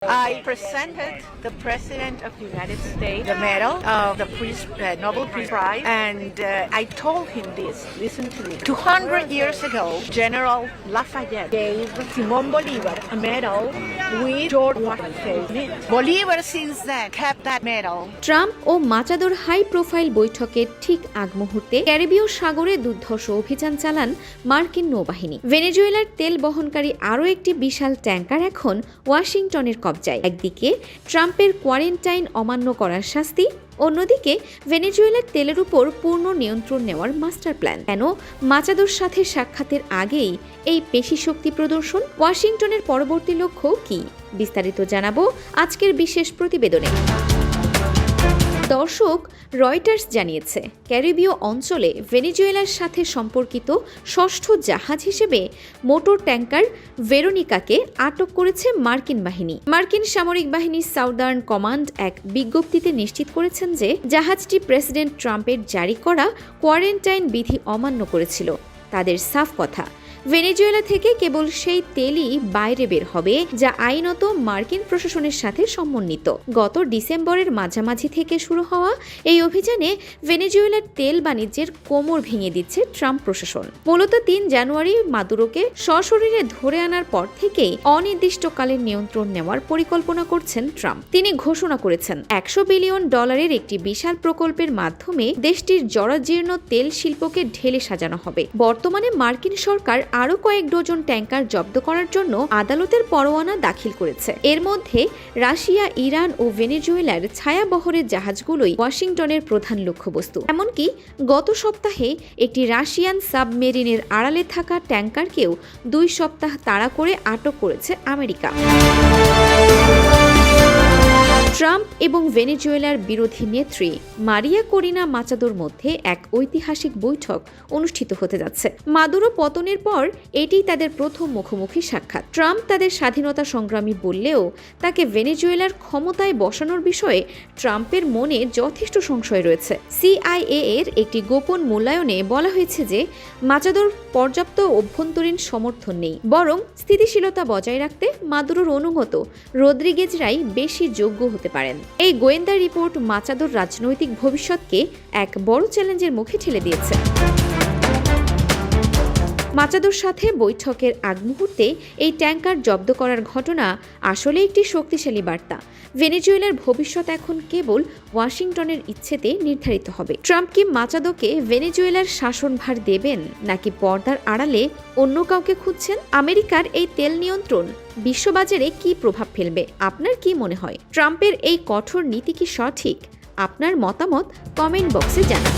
I presented the President of the United States the medal of the Nobel Peace Prize, and I told him this. Listen to me. 200 years ago, General Lafayette gave Simón Bolívar a medal with George Washington. Bolívar since then kept that medal. Trump ও মাচাদোর high profile বৈঠকের ঠিক আগ মুহূর্তে ক্যারিবীয় সাগরে দুর্ধর্ষ অভিযান চালান মার্কিন নৌবাহিনী। ভেনেজুয়েলার তেল বহনকারী আরও একটি বিশাল ট্যাঙ্কার এখন ওয়াশিংটনের কবজায়। একদিকে ট্রাম্পের কোয়ারেন্টাইন অমান্য করার শাস্তি, অন্যদিকে ভেনেজুয়েলার তেলের উপর পূর্ণ নিয়ন্ত্রণ নেওয়ার মাস্টার প্ল্যান। কেন মাচাদোর সাথে সাক্ষাতের আগেই এই পেশি শক্তি প্রদর্শন? ওয়াশিংটনের পরবর্তী লক্ষ্য কি? বিস্তারিত জানাবো আজকের বিশেষ প্রতিবেদনে। দর্শক, রয়টার্স জানিয়েছে ক্যারিবীয় অঞ্চলে ভেনেজুয়েলার সাথে সম্পর্কিত ষষ্ঠ জাহাজ হিসেবে মোটর ট্যাঙ্কার ভেরোনিকাকে আটক করেছে মার্কিন বাহিনী। মার্কিন সামরিক বাহিনীর সাউদার্ন কমান্ড এক বিজ্ঞপ্তিতে নিশ্চিত করেছেন যে জাহাজটি প্রেসিডেন্ট ট্রাম্পের জারি করা কোয়ারেন্টাইন বিধি অমান্য করেছিল। তাদের সাফ কথা, ভেনেজুয়েলা থেকে কেবল সেই তেলই বাইরে বের হবে যা আইনত মার্কিন প্রশাসনের সাথে সমন্বিত। গত ডিসেম্বরের মাঝামাঝি থেকে শুরু হওয়া এই অভিযানে ভেনেজুয়েলার তেল বাণিজ্যের কোমর ভেঙে দিচ্ছে ট্রাম্প প্রশাসন। মূলত ৩ জানুয়ারি মাদুরোকে সশরীরে ধরে আনার পর থেকেই অনির্দিষ্টকালের নিয়ন্ত্রণ নেওয়ার পরিকল্পনা করছেন ট্রাম্প। তিনি ঘোষণা করেছেন $100 বিলিয়ন একটি বিশাল প্রকল্পের মাধ্যমে দেশটির জরাজীর্ণ তেল শিল্পকে ঢেলে সাজানো হবে। বর্তমানে মার্কিন সরকার আরও কয়েক ডজন ট্যাঙ্কার জব্দ করার জন্য আদালতের পরোয়ানা দাখিল করেছে। এর মধ্যে রাশিয়া, ইরান ও ভেনেজুয়েলার ছায়াবহরের জাহাজগুলোই ওয়াশিংটনের প্রধান লক্ষ্যবস্তু। এমনকি গত সপ্তাহে একটি রাশিয়ান সাবমেরিনের আড়ালে থাকা ট্যাঙ্কারকেও 2 সপ্তাহ তাড়া করে আটক করেছে আমেরিকা। ট্রাম্প এবং ভেনেজুয়েলার বিরোধী নেত্রী মারিয়া করিনা মাচাদোর মধ্যে এক ঐতিহাসিক বৈঠক অনুষ্ঠিত হতে যাচ্ছে। মাদুরো পতনের পর এটিই তাদের প্রথম মুখোমুখি সাক্ষাৎ। ট্রাম্প তাদের স্বাধীনতা সংগ্রামী বললেও তাকে ভেনেজুয়েলার ক্ষমতায় বসানোর বিষয়ে ট্রাম্পের মনে যথেষ্ট সংশয় রয়েছে। CIA এর একটি গোপন মূল্যায়নে বলা হয়েছে যে মাচাদোর পর্যাপ্ত অভ্যন্তরীণ সমর্থন নেই, বরং স্থিতিশীলতা বজায় রাখতে মাদুরোর অনুগত রদ্রিগেজরাই বেশি যোগ্য হতে পারেন। এই গোয়েন্দা রিপোর্ট মাচাদোর রাজনৈতিক ভবিষ্যৎকে এক বড় চ্যালেঞ্জের মুখে ঠেলে দিয়েছে। মাচাদোর সাথে বৈঠকের আগ মুহূর্তে এই ট্যাঙ্কার জব্দ করার ঘটনা আসলে একটি শক্তিশালী বার্তা। ভেনেজুয়েলার ভবিষ্যৎ এখন কেবল ওয়াশিংটনের ইচ্ছেতে নির্ধারিত হবে। ট্রাম্প কি মাচাদোকে ভেনেজুয়েলার শাসনভার দেবেন, নাকি পর্দার আড়ালে অন্য কাউকে খুঁজছেন? আমেরিকার এই তেল নিয়ন্ত্রণ বিশ্ববাজারে কি প্রভাব ফেলবে? আপনার কি মনে হয়? ট্রাম্পের এই কঠোর নীতি কি সঠিক? আপনার মতামত কমেন্ট বক্সে জানান।